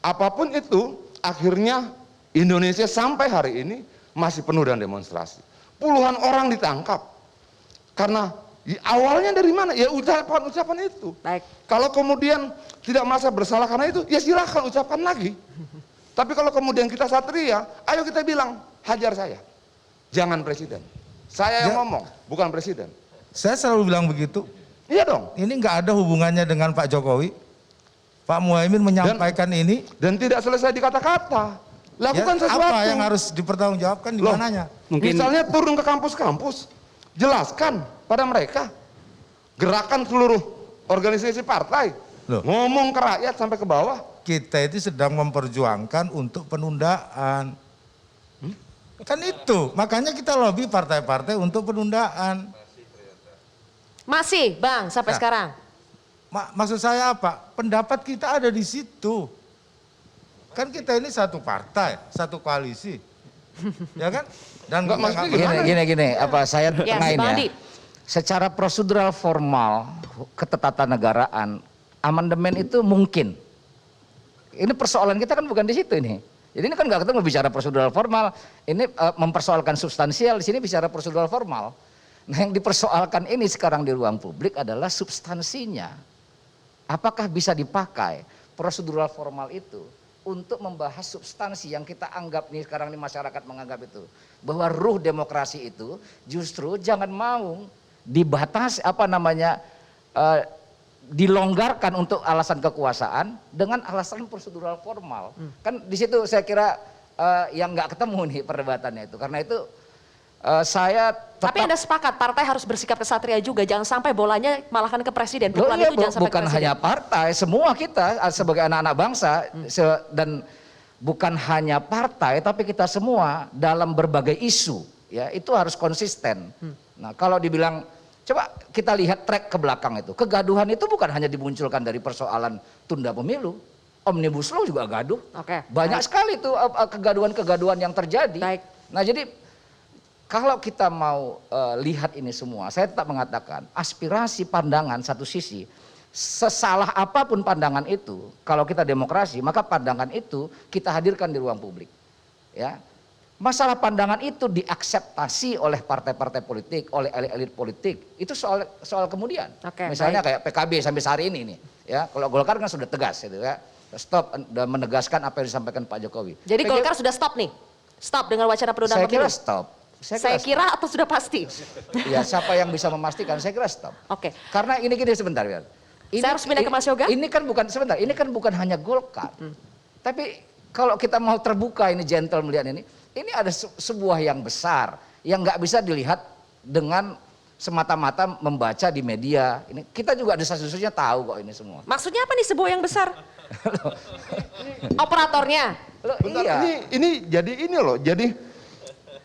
Apapun itu, akhirnya Indonesia sampai hari ini masih penuh dengan demonstrasi. Puluhan orang ditangkap. Karena awalnya dari mana? Ya ucapan-ucapan itu. Baik. Kalau kemudian tidak merasa bersalah karena itu, ya silahkan ucapkan lagi. Tapi kalau kemudian kita satria, ayo kita bilang, hajar saya. Jangan presiden. Saya yang ngomong, bukan presiden. Saya selalu bilang begitu. Iya dong. Ini nggak ada hubungannya dengan Pak Jokowi. Pak Muhaimin menyampaikan ini. Dan tidak selesai di kata-kata. Lakukan sesuatu. Apa yang harus dipertanggungjawabkan di mananya? Misalnya turun ke kampus-kampus, jelaskan pada mereka. Gerakan seluruh organisasi partai. Ngomong ke rakyat sampai ke bawah. Kita itu sedang memperjuangkan untuk penundaan. Kan itu, makanya kita lobby partai-partai untuk penundaan. Masih Bang sampai Nah. sekarang. Maksud saya apa? Pendapat kita ada di situ. Kan kita ini satu partai, satu koalisi. Ya kan? Dan Gini, apa saya Ya, tengahin Bang ya. Adi. Secara prosedural formal, ketatanegaraan, amandemen itu mungkin. Ini persoalan kita kan bukan di situ ini. Jadi ini kan nggak ketemu bicara prosedural formal, ini mempersoalkan substansial, di sini bicara prosedural formal. Nah yang dipersoalkan ini sekarang di ruang publik adalah substansinya. Apakah bisa dipakai prosedural formal itu untuk membahas substansi yang kita anggap nih sekarang ini masyarakat menganggap itu. Bahwa ruh demokrasi itu justru jangan mau dibatasi dilonggarkan untuk alasan kekuasaan dengan alasan prosedural formal. Kan di situ saya kira yang nggak ketemu nih perdebatannya itu. Karena itu saya tetap... Tapi Anda sepakat partai harus bersikap kesatria juga, jangan sampai bolanya malahkan ke presiden. Pukulan itu jangan sampai bukan ke presiden. hanya partai, semua kita sebagai anak-anak bangsa dan bukan hanya partai, tapi kita semua dalam berbagai isu, ya itu harus konsisten. Nah kalau dibilang, coba kita lihat track ke belakang itu, kegaduhan itu bukan hanya dimunculkan dari persoalan tunda pemilu, omnibus law juga gaduh, banyak sekali tuh kegaduhan-kegaduhan yang terjadi. Nah jadi kalau kita mau lihat ini semua, saya tetap mengatakan aspirasi pandangan satu sisi, sesalah apapun pandangan itu, kalau kita demokrasi, maka pandangan itu kita hadirkan di ruang publik. Ya, masalah pandangan itu diakseptasi oleh partai-partai politik, oleh elit-elit politik, itu soal kemudian. Misalnya kayak PKB sampai hari ini nih, ya kalau Golkar kan sudah tegas, gitu ya, stop dan menegaskan apa yang disampaikan Pak Jokowi. Jadi Golkar sudah stop nih, stop dengan wacana penundaan pemilu. Saya kira stop. Saya kira atau sudah pasti? Ya siapa yang bisa memastikan? Saya kira stop. Oke. Karena ini gini sebentar ya. Saya harus pindah ke Mas Yoga. Ini kan bukan sebentar. Ini kan bukan hanya Golkar. Tapi kalau kita mau terbuka ini gentle melihat ini ada sebuah yang besar yang nggak bisa dilihat dengan semata-mata membaca di media. Ini kita juga desas-desusnya tahu kok ini semua. Maksudnya apa nih sebuah yang besar? Operatornya. Bentar, ini jadi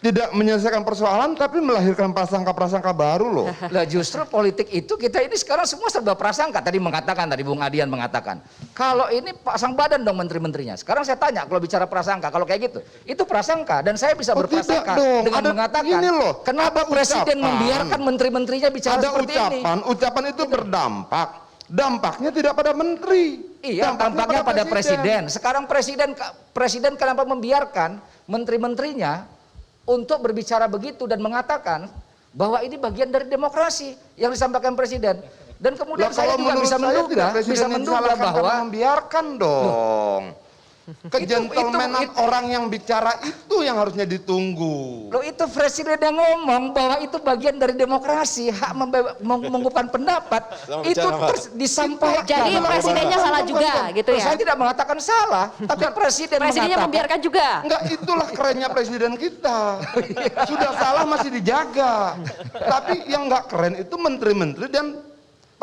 tidak menyelesaikan persoalan tapi melahirkan prasangka-prasangka baru loh. Lah justru politik itu kita ini sekarang semua serba prasangka. Tadi Bung Adian mengatakan, kalau ini pasang badan dong menteri-menterinya. Sekarang saya tanya kalau bicara prasangka, kalau kayak gitu, itu prasangka dan saya bisa berprasangka dengan mengatakan, kenapa presiden membiarkan menteri-menterinya bicara seperti ini? Ucapan itu berdampak. Dampaknya tidak pada menteri. Iya, dampaknya pada presiden. Sekarang presiden kenapa membiarkan menteri-menterinya untuk berbicara begitu dan mengatakan bahwa ini bagian dari demokrasi yang disampaikan Presiden. Dan kemudian saya juga bisa menduga bahwa membiarkan dong. Kegentlemenan orang yang bicara itu yang harusnya ditunggu. Loh, itu Presiden yang ngomong bahwa itu bagian dari demokrasi, hak mengungkapkan pendapat itu disampaikan. Jadi presidennya salah juga gitu ya? Saya tidak mengatakan salah, tapi presidennya mengatakan, membiarkan juga. Enggak, itulah kerennya presiden kita. Sudah salah masih dijaga. Tapi yang enggak keren itu menteri-menteri dan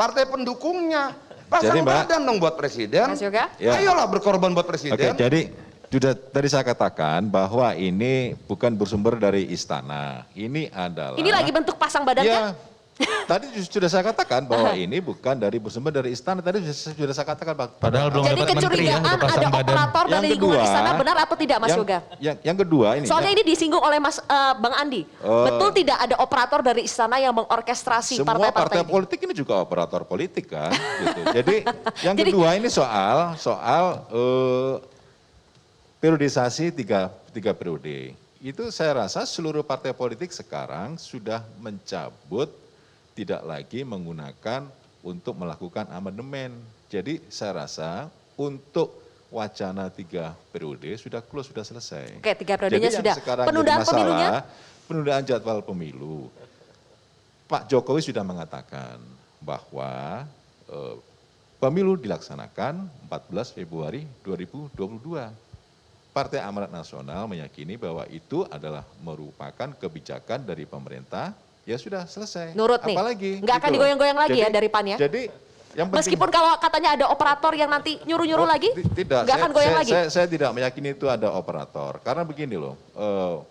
partai pendukungnya. Pasang badan dong buat presiden. Ya. Ayolah berkorban buat presiden. Oke, jadi sudah tadi saya katakan bahwa ini bukan bersumber dari istana. Ini adalah. Ini lagi bentuk pasang badan kan? Tadi sudah saya katakan bahwa ini bukan bersumber dari istana. Tadi sudah saya katakan. Padahal belum jadi kecurigaan ada operator dari lingkungan istana, benar atau tidak, Mas Yoga? Yang kedua ini. Soalnya ini disinggung oleh Bang Andi. Betul tidak ada operator dari istana yang mengorkestrasi partai-partai semua partai ini? politik ini juga operator politik kan. Gitu. Jadi yang kedua ini soal periodisasi tiga periode. Itu saya rasa seluruh partai politik sekarang sudah mencabut tidak lagi menggunakan untuk melakukan amandemen. Jadi saya rasa untuk wacana 3 periode sudah close, sudah selesai. Oke, 3 periodenya jadi sudah. Penundaan pemilunya? Penundaan jadwal pemilu. Pak Jokowi sudah mengatakan bahwa pemilu dilaksanakan 14 Februari 2022. Partai Amanat Nasional meyakini bahwa itu adalah merupakan kebijakan dari pemerintah. Ya sudah selesai. Nurut nih. Apalagi? Nggak akan digoyang-goyang lagi ya dari PAN ya? Jadi yang penting, meskipun kalau katanya ada operator yang nanti nyuruh-nyuruh lagi, tidak. nggak akan goyang lagi? Saya tidak meyakini itu ada operator. Karena begini loh,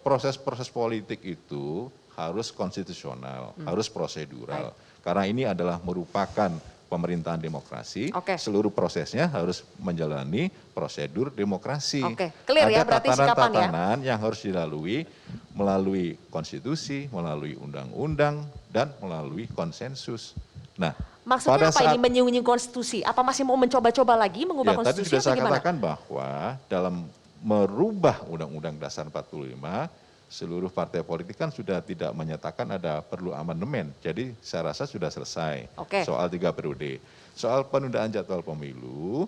proses-proses politik itu harus konstitusional, harus prosedural. Karena ini adalah merupakan pemerintahan demokrasi, seluruh prosesnya harus menjalani prosedur demokrasi. Clear ya, ada berarti sikapan ya? tatanan yang harus dilalui melalui konstitusi, melalui undang-undang, dan melalui konsensus. Nah, maksudnya apa ini menyinggung konstitusi? Apa masih mau mencoba-coba lagi mengubah konstitusi? Tadi sudah saya katakan bahwa dalam merubah Undang-Undang Dasar 45, seluruh partai politik kan sudah tidak menyatakan ada perlu amandemen. Jadi saya rasa sudah selesai soal 3 periode. Soal penundaan jadwal pemilu,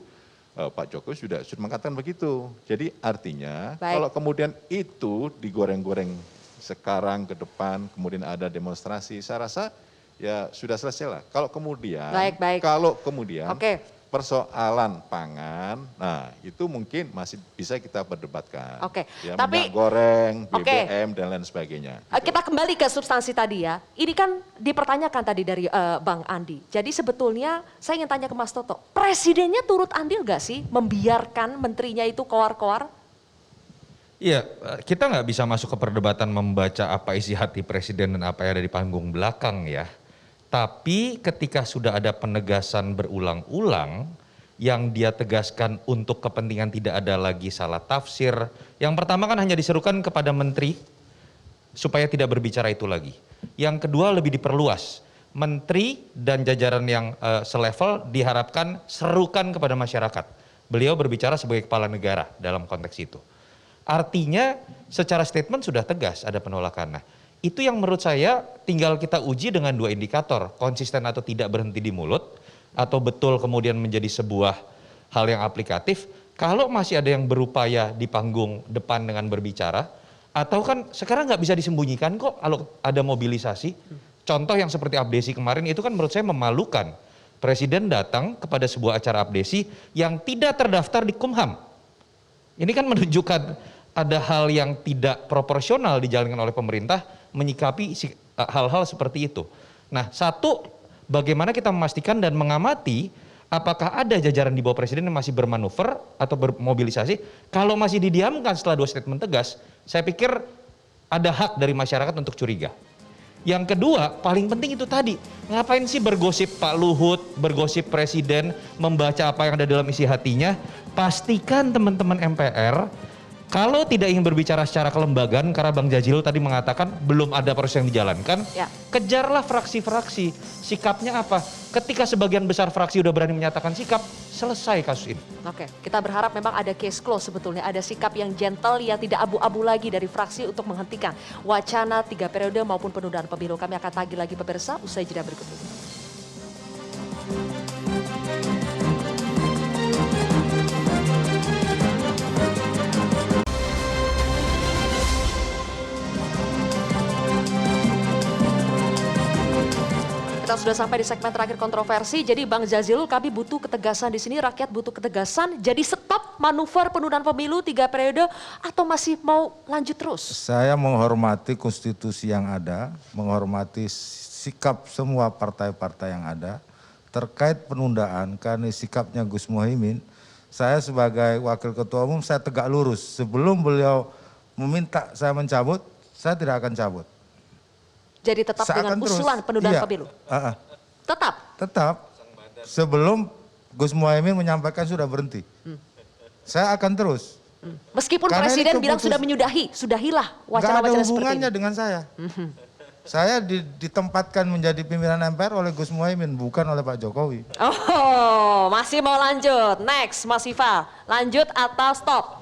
Pak Jokowi sudah mengatakan begitu. Jadi artinya kalau kemudian itu digoreng-goreng sekarang ke depan, kemudian ada demonstrasi, saya rasa ya sudah selesai lah. Kalau kemudian, persoalan pangan, nah itu mungkin masih bisa kita perdebatkan. Ya, minyak goreng, BBM dan lain sebagainya. Kita kembali ke substansi tadi ya. Ini kan dipertanyakan tadi dari Bang Andi. Jadi sebetulnya saya ingin tanya ke Mas Toto, presidennya turut andil gak sih membiarkan menterinya itu koar-koar? Iya, kita nggak bisa masuk ke perdebatan membaca apa isi hati presiden dan apa yang ada di panggung belakang ya. Tapi ketika sudah ada penegasan berulang-ulang yang dia tegaskan untuk kepentingan tidak ada lagi salah tafsir. Yang pertama kan hanya diserukan kepada menteri supaya tidak berbicara itu lagi. Yang kedua lebih diperluas. Menteri dan jajaran yang selevel diharapkan serukan kepada masyarakat. Beliau berbicara sebagai kepala negara dalam konteks itu. Artinya secara statement sudah tegas ada penolakan. Nah, itu yang menurut saya tinggal kita uji dengan 2 indikator, konsisten atau tidak berhenti di mulut, atau betul kemudian menjadi sebuah hal yang aplikatif. Kalau masih ada yang berupaya di panggung depan dengan berbicara, atau kan sekarang nggak bisa disembunyikan kok kalau ada mobilisasi. Contoh yang seperti abdesi kemarin itu kan menurut saya memalukan. Presiden datang kepada sebuah acara abdesi yang tidak terdaftar di Kumham. Ini kan menunjukkan ada hal yang tidak proporsional dijalankan oleh pemerintah menyikapi hal-hal seperti itu. Nah, satu, bagaimana kita memastikan dan mengamati apakah ada jajaran di bawah presiden yang masih bermanuver atau bermobilisasi. Kalau masih didiamkan setelah 2 statement tegas, saya pikir ada hak dari masyarakat untuk curiga. Yang kedua, paling penting itu tadi, ngapain sih bergosip Pak Luhut, bergosip presiden, membaca apa yang ada dalam isi hatinya. Pastikan teman-teman MPR Kalau tidak ingin berbicara secara kelembagaan, karena Bang Jazilul tadi mengatakan belum ada proses yang dijalankan, Ya. kejarlah fraksi-fraksi. Sikapnya apa? Ketika sebagian besar fraksi udah berani menyatakan sikap, selesai kasus ini. Oke, kita berharap memang ada case close sebetulnya, ada sikap yang gentle yang tidak abu-abu lagi dari fraksi untuk menghentikan wacana 3 periode maupun penundaan pemilu. Kami akan tagih lagi pemirsa usai jeda berikut ini. Kita sudah sampai di segmen terakhir kontroversi. Jadi Bang Jazilul, kami butuh ketegasan di sini, rakyat butuh ketegasan. Jadi stop manuver penundaan pemilu 3 periode atau masih mau lanjut terus? Saya menghormati konstitusi yang ada, menghormati sikap semua partai-partai yang ada terkait penundaan karena sikapnya Gus Muhaimin. Saya sebagai wakil ketua umum saya tegak lurus. Sebelum beliau meminta saya mencabut, saya tidak akan cabut. Jadi tetap Saya dengan akan terus. usulan penundaan Iya. pemilu? Tetap? Tetap. Sebelum Gus Muhaimin menyampaikan sudah berhenti. Saya akan terus. Meskipun Karena ini presiden bilang keputus- sudah menyudahi, sudahilah Nggak ada wacana-wacana seperti hubungannya ini. dengan saya. Saya ditempatkan menjadi pimpinan MPR oleh Gus Muhaimin, bukan oleh Pak Jokowi. Oh, masih mau lanjut. Next, Mas Viva. Lanjut atau stop?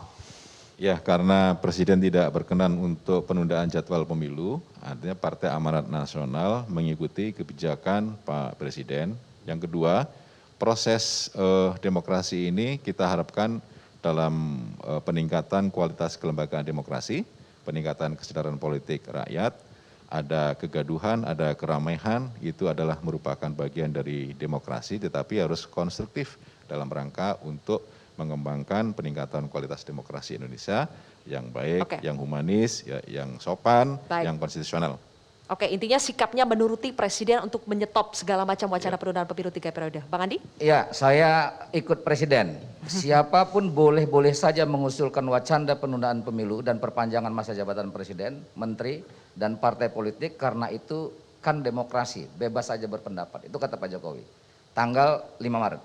Ya, karena Presiden tidak berkenan untuk penundaan jadwal pemilu, artinya Partai Amanat Nasional mengikuti kebijakan Pak Presiden. Yang kedua, proses demokrasi ini kita harapkan dalam peningkatan kualitas kelembagaan demokrasi, peningkatan kesadaran politik rakyat, ada kegaduhan, ada keramaian, itu adalah merupakan bagian dari demokrasi, tetapi harus konstruktif dalam rangka untuk mengembangkan peningkatan kualitas demokrasi Indonesia yang baik, Oke. yang humanis, ya, yang sopan, Baik. yang konstitusional. Oke, intinya sikapnya menuruti presiden untuk menyetop segala macam wacana penundaan pemilu 3 periode. Bang Andi? Ya, saya ikut presiden. Siapapun boleh-boleh saja mengusulkan wacana penundaan pemilu dan perpanjangan masa jabatan presiden, menteri, dan partai politik karena itu kan demokrasi, bebas saja berpendapat. Itu kata Pak Jokowi. Tanggal 5 Maret.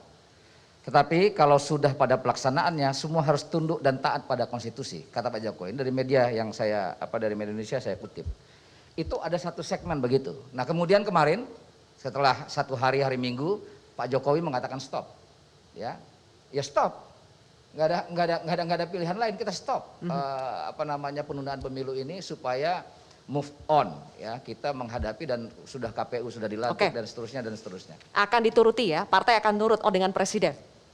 Tetapi kalau sudah pada pelaksanaannya semua harus tunduk dan taat pada konstitusi, kata Pak Jokowi. Ini dari media yang saya dari media Indonesia saya kutip. Itu ada satu segmen begitu. Nah, kemudian kemarin setelah 1 hari Minggu, Pak Jokowi mengatakan stop. Ya stop. Nggak ada pilihan lain, kita stop penundaan pemilu ini supaya move on ya, kita menghadapi dan sudah KPU sudah dilantik dan seterusnya. Akan dituruti ya, partai akan nurut dengan presiden.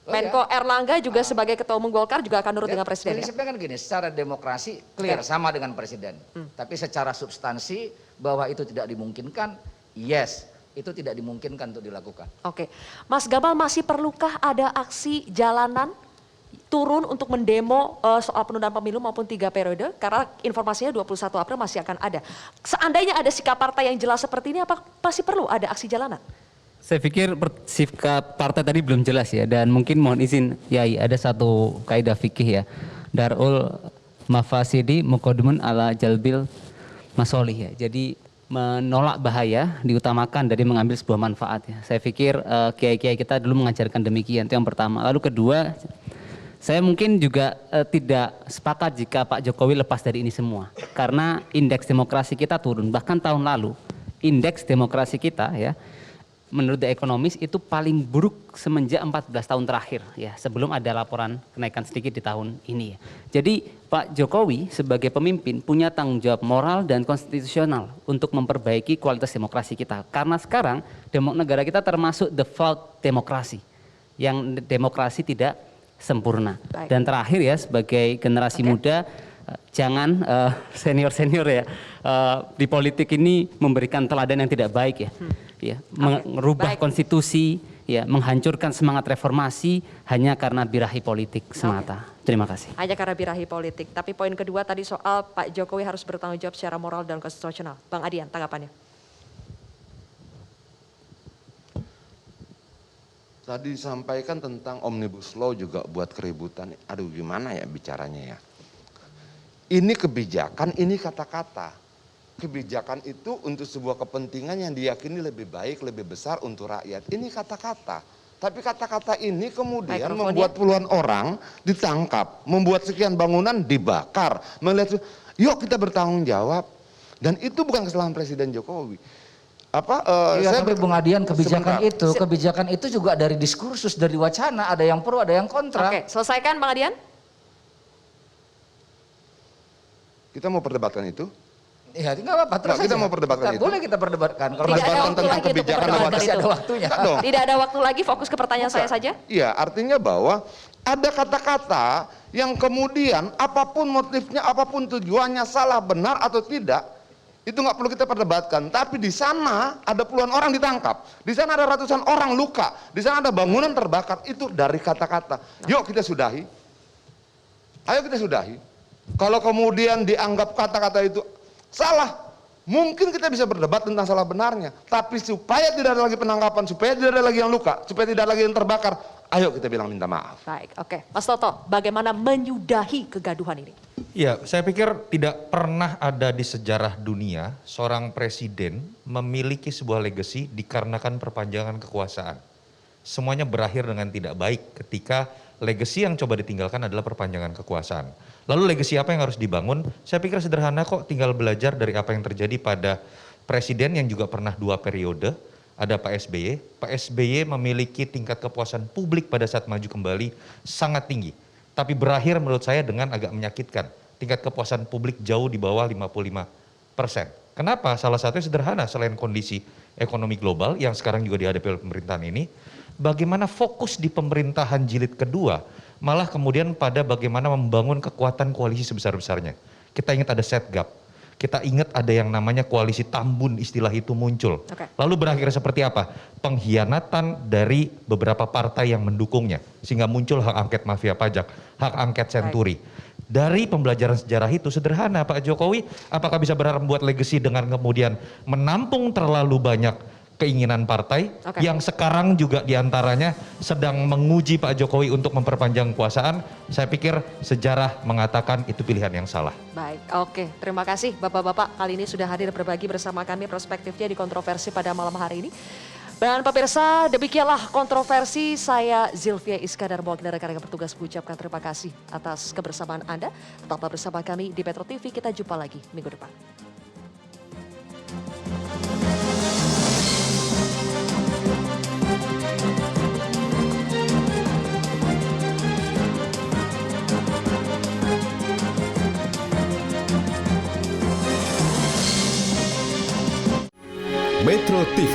Oh, Menko Erlangga juga sebagai ketua umum Golkar juga akan nurut dengan presiden. Ya? Prinsipnya kan gini, secara demokrasi clear sama dengan presiden. Tapi secara substansi bahwa itu tidak dimungkinkan, yes, itu tidak dimungkinkan untuk dilakukan. Oke, Mas Gamal, masih perlukah ada aksi jalanan turun untuk mendemo soal penundaan pemilu maupun 3 periode? Karena informasinya 21 April masih akan ada. Seandainya ada sikap partai yang jelas seperti ini, apa masih perlu ada aksi jalanan? Saya pikir sikap partai tadi belum jelas ya, dan mungkin mohon izin Yai, ada satu kaidah fikih ya, darul mafasidi muqaddamun ala jalbil masolih ya. Jadi menolak bahaya diutamakan dari mengambil sebuah manfaat ya. Saya pikir kiai-kiai kita dulu mengajarkan demikian, itu yang pertama. Lalu kedua, saya mungkin juga tidak sepakat jika Pak Jokowi lepas dari ini semua, karena indeks demokrasi kita turun. Bahkan tahun lalu indeks demokrasi kita ya, menurut The Economist itu paling buruk semenjak 14 tahun terakhir ya, sebelum ada laporan kenaikan sedikit di tahun ini ya. Jadi Pak Jokowi sebagai pemimpin punya tanggung jawab moral dan konstitusional untuk memperbaiki kualitas demokrasi kita, karena sekarang negara kita termasuk default demokrasi, yang demokrasi tidak sempurna. Baik. Dan terakhir ya, sebagai generasi muda, jangan senior-senior ya di politik ini memberikan teladan yang tidak baik ya. Ya, merubah konstitusi, ya, menghancurkan semangat reformasi hanya karena birahi politik semata. Terima kasih. Hanya karena birahi politik. Tapi poin kedua tadi soal Pak Jokowi harus bertanggung jawab secara moral dan konstitusional. Bang Adian, tanggapannya? Tadi disampaikan tentang Omnibus Law juga buat keributan. Aduh, gimana ya bicaranya ya. Ini kebijakan, ini kata-kata. Kebijakan itu untuk sebuah kepentingan yang diyakini lebih baik, lebih besar untuk rakyat. Ini kata-kata. Tapi kata-kata ini kemudian Mikrofonnya. membuat puluhan orang ditangkap, membuat sekian bangunan dibakar. Melihat, yuk kita bertanggung jawab. Dan itu bukan kesalahan Presiden Jokowi. Iya, tapi Bung Adian, Sebentar. kebijakan itu juga dari diskursus, dari wacana, ada yang pro, ada yang kontra. Oke, selesaikan Bang Adian. Kita mau perdebatkan itu? Iya, nggak apa-apa. Terus Nggak, kita aja. mau perdebatkan itu. Boleh kita perdebatkan. Kalau Tidak ada Perdebatkan waktu tentang lagi untuk kebijakan perdebatkan masih itu. ada waktunya. Enggak dong. Tidak ada waktu lagi, fokus ke pertanyaan saya saja. Iya, artinya bahwa ada kata-kata yang kemudian apapun motifnya, apapun tujuannya, salah, benar atau tidak, itu nggak perlu kita perdebatkan. Tapi di sana ada puluhan orang ditangkap, di sana ada ratusan orang luka, di sana ada bangunan terbakar. Itu dari kata-kata. Yuk kita sudahi. Ayo kita sudahi. Kalau kemudian dianggap kata-kata itu salah, mungkin kita bisa berdebat tentang salah benarnya. Tapi supaya tidak ada lagi penangkapan, supaya tidak ada lagi yang luka, supaya tidak ada lagi yang terbakar, ayo kita bilang minta maaf. Baik, oke. Mas Toto, bagaimana menyudahi kegaduhan ini? Ya, saya pikir tidak pernah ada di sejarah dunia seorang presiden memiliki sebuah legacy dikarenakan perpanjangan kekuasaan. Semuanya berakhir dengan tidak baik ketika legacy yang coba ditinggalkan adalah perpanjangan kekuasaan. Lalu legacy apa yang harus dibangun? Saya pikir sederhana kok, tinggal belajar dari apa yang terjadi pada presiden yang juga pernah 2 periode. Ada Pak SBY. Pak SBY memiliki tingkat kepuasan publik pada saat maju kembali sangat tinggi. Tapi berakhir menurut saya dengan agak menyakitkan. Tingkat kepuasan publik jauh di bawah 55%. Kenapa? Salah satunya sederhana, selain kondisi ekonomi global yang sekarang juga dihadapi oleh pemerintahan ini, bagaimana fokus di pemerintahan jilid kedua malah kemudian pada bagaimana membangun kekuatan koalisi sebesar-besarnya. Kita ingat ada setgap, kita ingat ada yang namanya koalisi Tambun, istilah itu muncul. Lalu berakhir seperti apa? Pengkhianatan dari beberapa partai yang mendukungnya, sehingga muncul hak angket mafia pajak, hak angket senturi. Dari pembelajaran sejarah itu sederhana, Pak Jokowi apakah bisa berharap membuat legacy dengan kemudian menampung terlalu banyak keinginan partai yang sekarang juga diantaranya sedang menguji Pak Jokowi untuk memperpanjang kekuasaan? Saya pikir sejarah mengatakan itu pilihan yang salah. Baik, oke. Terima kasih Bapak-Bapak kali ini sudah hadir berbagi bersama kami perspektifnya di kontroversi pada malam hari ini. Dan pemirsa, demikianlah kontroversi. Saya Zilvia Iskandar mewakili rekan-rekan bertugas mengucapkan terima kasih atas kebersamaan Anda. Tetaplah bersama kami di Metro TV, kita jumpa lagi minggu depan. Metro TV,